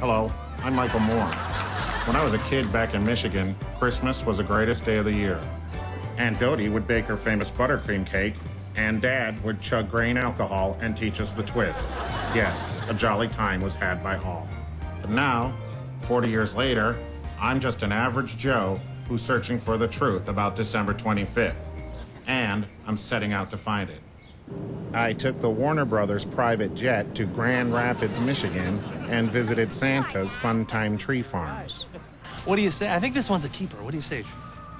Hello, I'm Michael Moore. When I was a kid back in Michigan, Christmas was the greatest day of the year. Aunt Dodie would bake her famous buttercream cake, and Dad would chug grain alcohol and teach us the twist. Yes, a jolly time was had by all. But now, 40 years later, I'm just an average Joe who's searching for the truth about December 25th. And I'm setting out to find it. I took the Warner Brothers private jet to Grand Rapids, Michigan, and visited Santa's Funtime Tree Farms. What do you say? I think this one's a keeper. What do you say?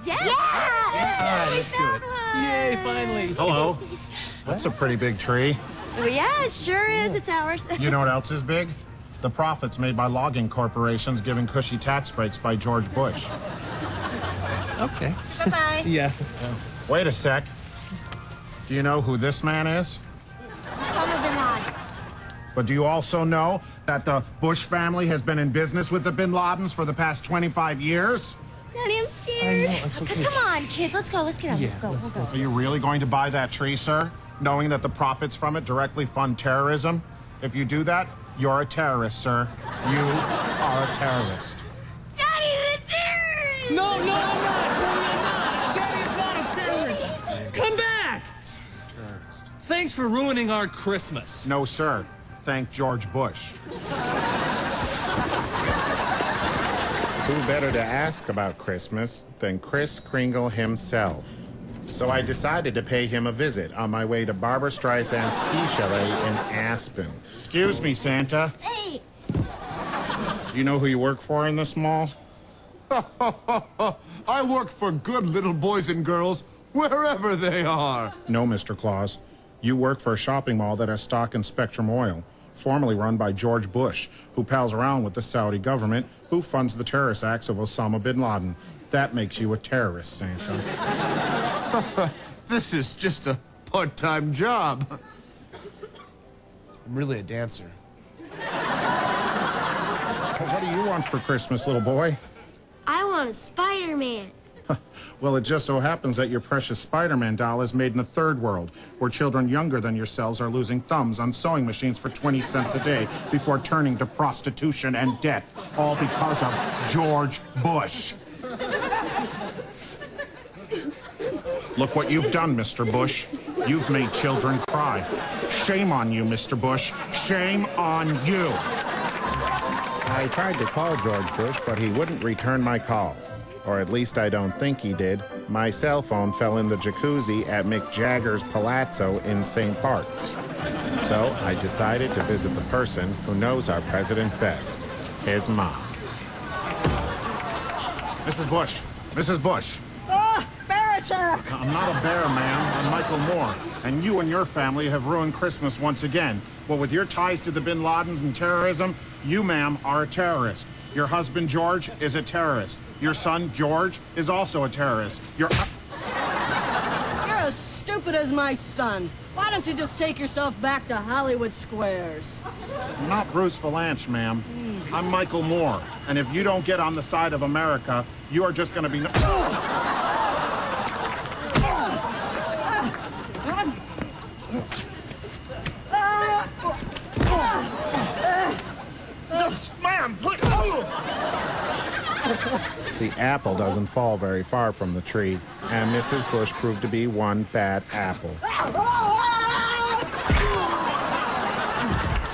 Yeah! All right, let's do it. Yay, finally. Hello. That's a pretty big tree. Oh, yeah, it sure is. It's ours. You know what else is big? The profits made by logging corporations giving cushy tax breaks by George Bush. Okay. Bye-bye. Yeah. Wait a sec. Do you know who this man is? Osama bin Laden. But do you also know that the Bush family has been in business with the Bin Ladens for the past 25 years? Daddy, I'm scared. I know, it's okay. Come on, kids. Let's go. Let's get out. Yeah, We'll go. Are you really going to buy that tree, sir? Knowing that the profits from it directly fund terrorism? If you do that, you're a terrorist, sir. You are a terrorist. Daddy, the terrorist! No, I'm not. Daddy is not a terrorist. Come back. Terrorist. Thanks for ruining our Christmas. No, sir. Thank George Bush. Who better to ask about Christmas than Kris Kringle himself? So I decided to pay him a visit on my way to Barbra Streisand's ski chalet in Aspen. Excuse me, Santa. Hey! Do you know who you work for in this mall? I work for good little boys and girls wherever they are. No, Mr. Claus. You work for a shopping mall that has stock in Spectrum Oil, formerly run by George Bush, who pals around with the Saudi government, who funds the terrorist acts of Osama bin Laden. That makes you a terrorist, Santa. This is just a part-time job. I'm really a dancer. What do you want for Christmas, little boy? I want a Spider-Man. Well, it just so happens that your precious Spider-Man doll is made in a third world, where children younger than yourselves are losing thumbs on sewing machines for 20 cents a day before turning to prostitution and death, all because of George Bush. Look what you've done, Mr. Bush. You've made children cry. Shame on you, Mr. Bush. Shame on you. I tried to call George Bush, but he wouldn't return my calls. Or at least I don't think he did. My cell phone fell in the jacuzzi at Mick Jagger's Palazzo in St. Bart's. So I decided to visit the person who knows our president best, his mom. Mrs. Bush, Mrs. Bush. Bear attack! I'm not a bear, ma'am. I'm Michael Moore. And you and your family have ruined Christmas once again. Well, with your ties to the Bin Ladens and terrorism, you, ma'am, are a terrorist. Your husband, George, is a terrorist. Your son, George, is also a terrorist. You're as stupid as my son. Why don't you just take yourself back to Hollywood Squares? I'm not Bruce Valanche, ma'am. I'm Michael Moore. And if you don't get on the side of America, you are just going to be... Ma'am, please! The apple doesn't fall very far from the tree, and Mrs. Bush proved to be one bad apple.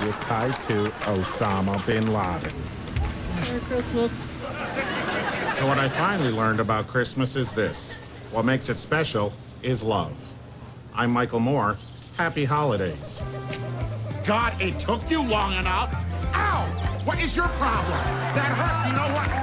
With ties to Osama bin Laden. Merry Christmas. So what I finally learned about Christmas is this. What makes it special is love. I'm Michael Moore. Happy holidays. God, it took you long enough. Ow! What is your problem? That hurt, you know what? Ow!